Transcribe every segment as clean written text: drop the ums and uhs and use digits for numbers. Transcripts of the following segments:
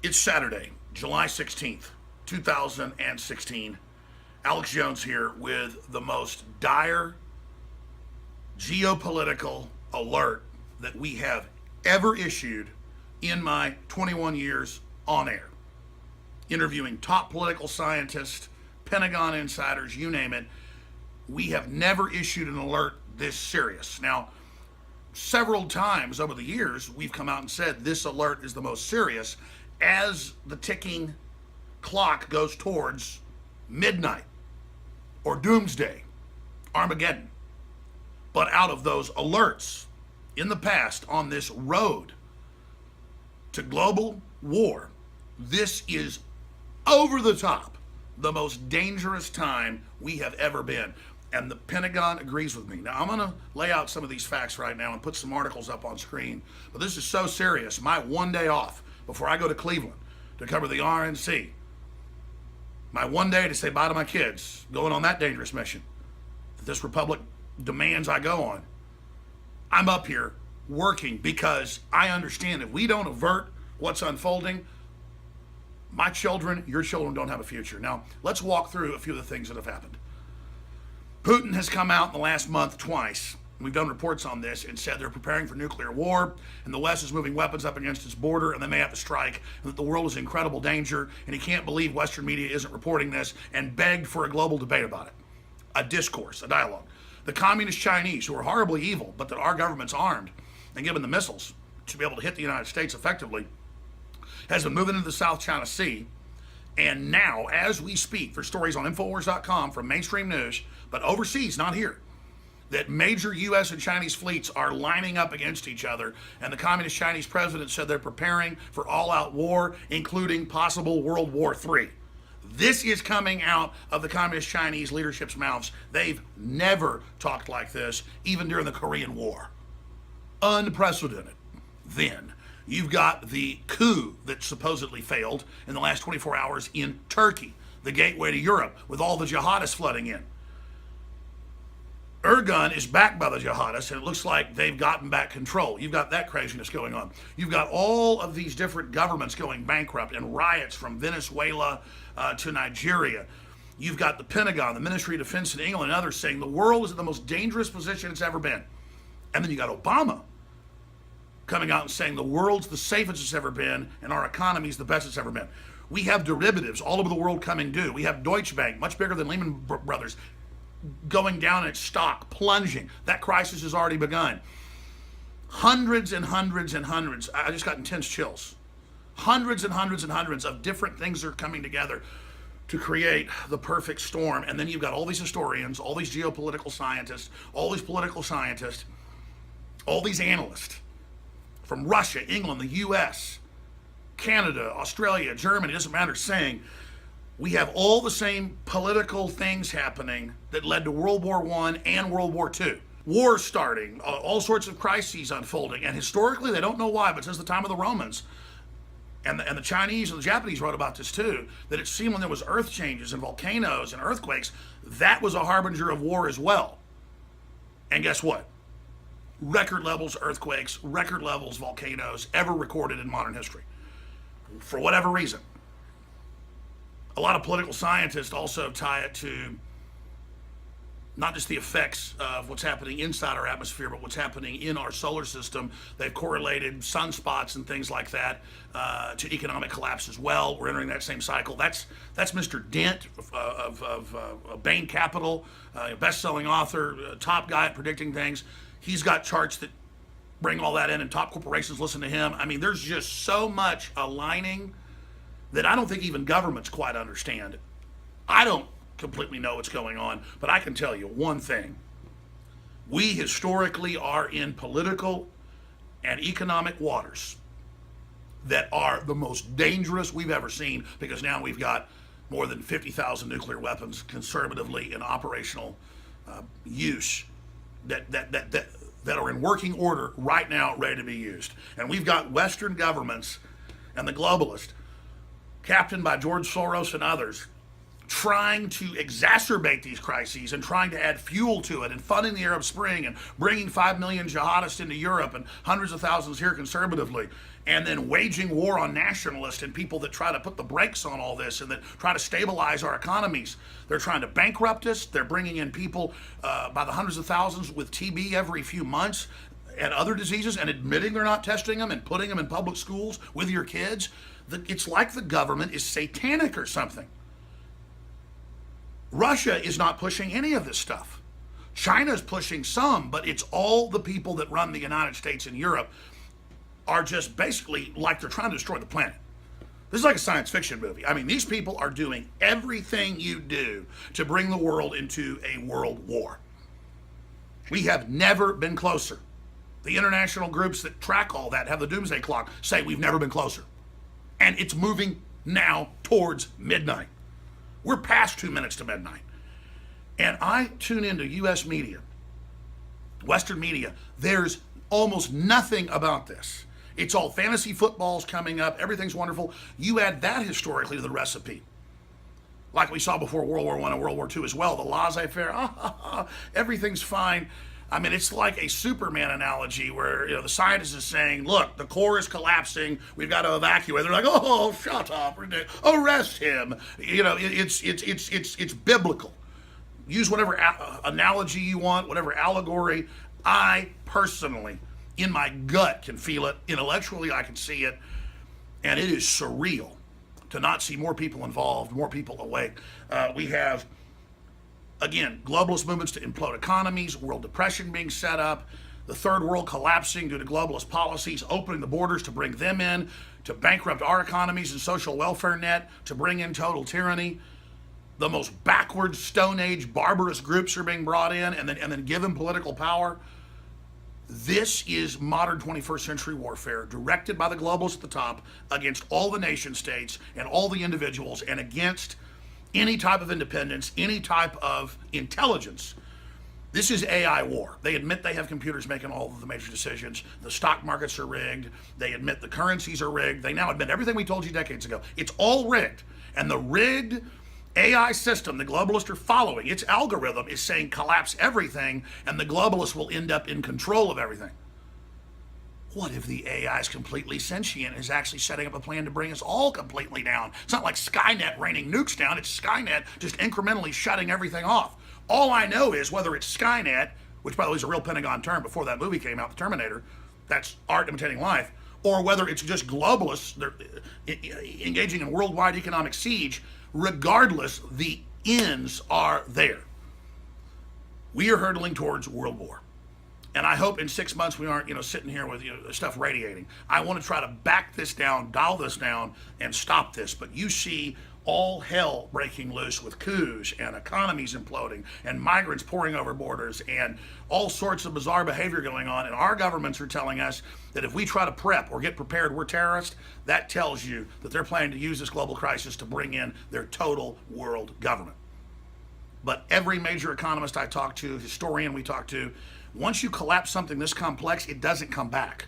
It's Saturday, July 16th, 2016. Alex Jones here with the most dire geopolitical alert that we have ever issued in my 21 years on air. Interviewing top political scientists, Pentagon insiders, you name it. We have never issued an alert this serious. Now, several times over the years, we've come out and said this alert is the most serious as the ticking clock goes towards midnight or doomsday, Armageddon. But out of those alerts in the past on this road to global war, this is over the top the most dangerous time we have ever been. And the Pentagon agrees with me. Now, I'm going to lay out some of these facts right now and put some articles up on screen. But this is so serious. My one day off before I go to Cleveland to cover the RNC. My one day to say bye to my kids going on that dangerous mission that this republic demands I go on. I'm up here working because I understand if we don't avert what's unfolding, my children, your children don't have a future. Now, let's walk through a few of the things that have happened. Putin has come out in the last month twice. We've done reports on this and said they're preparing for nuclear war, and the West is moving weapons up against its border, and they may have to strike, and that the world is in incredible danger, and he can't believe Western media isn't reporting this, and begged for a global debate about it. A discourse, a dialogue. The communist Chinese, who are horribly evil, but that our government's armed and given the missiles to be able to hit the United States effectively, has been moving into the South China Sea. And now, as we speak, there's stories on Infowars.com from mainstream news, but overseas, not here, that major U.S. and Chinese fleets are lining up against each other, and the communist Chinese president said they're preparing for all-out war, including possible World War III. This is coming out of the communist Chinese leadership's mouths. They've never talked like this, even during the Korean War. Unprecedented. Then, you've got the coup that supposedly failed in the last 24 hours in Turkey, the gateway to Europe, with all the jihadists flooding in. Erdogan is backed by the jihadists, and it looks like they've gotten back control. You've got that craziness going on. You've got all of these different governments going bankrupt and riots from Venezuela to Nigeria. You've got the Pentagon, the Ministry of Defense in England, and others saying the world is in the most dangerous position it's ever been. And then you got Obama coming out and saying the world's the safest it's ever been, and our economy's the best it's ever been. We have derivatives all over the world coming due. We have Deutsche Bank, much bigger than Lehman Brothers, going down in its stock, plunging. That crisis has already begun. Hundreds and hundreds and hundreds. I just got intense chills. Hundreds and hundreds and hundreds of different things are coming together to create the perfect storm. And then you've got all these historians, all these geopolitical scientists, all these political scientists, all these analysts from Russia, England, the U.S., Canada, Australia, Germany, it doesn't matter, saying we have all the same political things happening that led to World War I and World War II. Wars starting, all sorts of crises unfolding, and historically, they don't know why, but since the time of the Romans, and the Chinese and the Japanese wrote about this too, that it seemed when there was earth changes and volcanoes and earthquakes, that was a harbinger of war as well. And guess what? Record levels earthquakes, record levels volcanoes ever recorded in modern history. For whatever reason. A lot of political scientists also tie it to not just the effects of what's happening inside our atmosphere, but what's happening in our solar system. They've correlated sunspots and things like that to economic collapse as well. We're entering that same cycle. That's Mr. Dent of Bain Capital, best-selling author, top guy at predicting things. He's got charts that bring all that in, and top corporations listen to him. I mean, there's just so much aligning that I don't think even governments quite understand. I don't completely know what's going on, but I can tell you one thing. We historically are in political and economic waters that are the most dangerous we've ever seen, because now we've got more than 50,000 nuclear weapons conservatively in operational use that are in working order right now, ready to be used. And we've got Western governments and the globalists, captained by George Soros and others, trying to exacerbate these crises and trying to add fuel to it and funding the Arab Spring and bringing 5 million jihadists into Europe and hundreds of thousands here conservatively, and then waging war on nationalists and people that try to put the brakes on all this and that try to stabilize our economies. They're trying to bankrupt us. They're bringing in people by the hundreds of thousands with TB every few months and other diseases and admitting they're not testing them and putting them in public schools with your kids. It's like the government is satanic or something. Russia is not pushing any of this stuff. China's pushing some, but it's all the people that run the United States and Europe are just basically like they're trying to destroy the planet. This is like a science fiction movie. I mean, these people are doing everything you do to bring the world into a world war. We have never been closer. The international groups that track all that, have the doomsday clock, say we've never been closer. And it's moving now towards midnight. We're past 2 minutes to midnight. And I tune into U.S. media, Western media. There's almost nothing about this. It's all fantasy footballs coming up. Everything's wonderful. You add that historically to the recipe, like we saw before World War I and World War II as well. The laissez-faire, everything's fine. I mean, it's like a Superman analogy where, the scientist is saying, look, the core is collapsing. We've got to evacuate. They're like, oh, shut up. Arrest him. It's biblical. Use whatever analogy you want, whatever allegory. I personally, in my gut, can feel it. Intellectually, I can see it. And it is surreal to not see more people involved, more people awake. We have, again, globalist movements to implode economies, world depression being set up, the third world collapsing due to globalist policies, opening the borders to bring them in, to bankrupt our economies and social welfare net, to bring in total tyranny. The most backward, Stone Age, barbarous groups are being brought in and then given political power. This is modern 21st century warfare directed by the globalists at the top against all the nation states and all the individuals and against any type of independence, any type of intelligence. This is AI war. They admit they have computers making all of the major decisions. The stock markets are rigged. They admit the currencies are rigged. They now admit everything we told you decades ago. It's all rigged. And the rigged AI system the globalists are following, its algorithm is saying collapse everything and the globalists will end up in control of everything. What if the AI is completely sentient and is actually setting up a plan to bring us all completely down? It's not like Skynet raining nukes down. It's Skynet just incrementally shutting everything off. All I know is whether it's Skynet, which by the way is a real Pentagon term before that movie came out, The Terminator, that's art imitating life, or whether it's just globalists they're engaging in worldwide economic siege, regardless, the ends are there. We are hurtling towards world war. And I hope in 6 months we aren't, sitting here with stuff radiating. I want to try to back this down, dial this down, and stop this. But you see all hell breaking loose with coups and economies imploding and migrants pouring over borders and all sorts of bizarre behavior going on. And our governments are telling us that if we try to prep or get prepared, we're terrorists. That tells you that they're planning to use this global crisis to bring in their total world government. But every major economist I talk to, historian we talk to, once you collapse something this complex, it doesn't come back.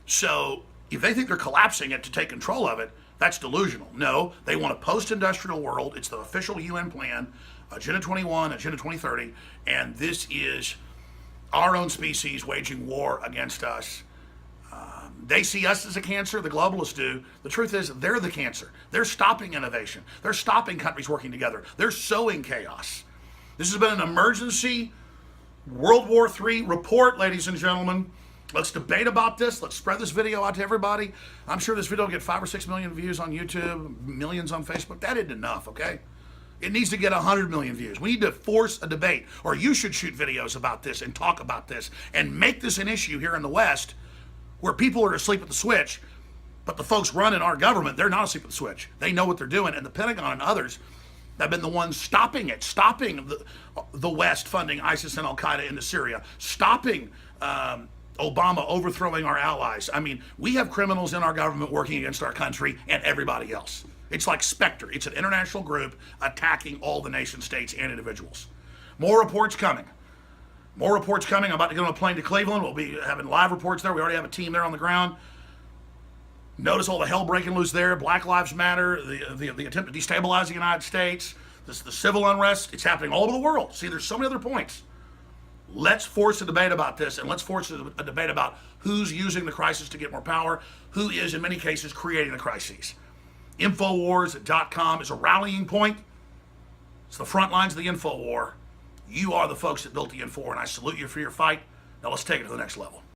So if they think they're collapsing it to take control of it, that's delusional. No, they want a post-industrial world. It's the official UN plan, Agenda 21, Agenda 2030, and this is our own species waging war against us. They see us as a cancer, the globalists do. The truth is, they're the cancer. They're stopping innovation. They're stopping countries working together. They're sowing chaos. This has been an emergency World War III report, ladies and gentlemen. Let's debate about this. Let's spread this video out to everybody. I'm sure this video will get 5 or 6 million views on YouTube, millions on Facebook. That isn't enough, okay? It needs to get 100 million views. We need to force a debate, or you should shoot videos about this and talk about this and make this an issue here in the West where people are asleep at the switch, but the folks running our government, they're not asleep at the switch. They know what they're doing, and the Pentagon and others have been the ones stopping it, stopping the West funding ISIS and Al-Qaeda into Syria, stopping Obama overthrowing our allies. I mean, we have criminals in our government working against our country and everybody else. It's like Spectre. It's an international group attacking all the nation states and individuals. More reports coming. More reports coming. I'm about to get on a plane to Cleveland. We'll be having live reports there. We already have a team there on the ground. Notice all the hell breaking loose there. Black Lives Matter, the attempt to destabilize the United States, the civil unrest. It's happening all over the world. See, there's so many other points. Let's force a debate about this, and let's force a debate about who's using the crisis to get more power, who is, in many cases, creating the crises. Infowars.com is a rallying point. It's the front lines of the info war. You are the folks that built the info war, and I salute you for your fight. Now let's take it to the next level.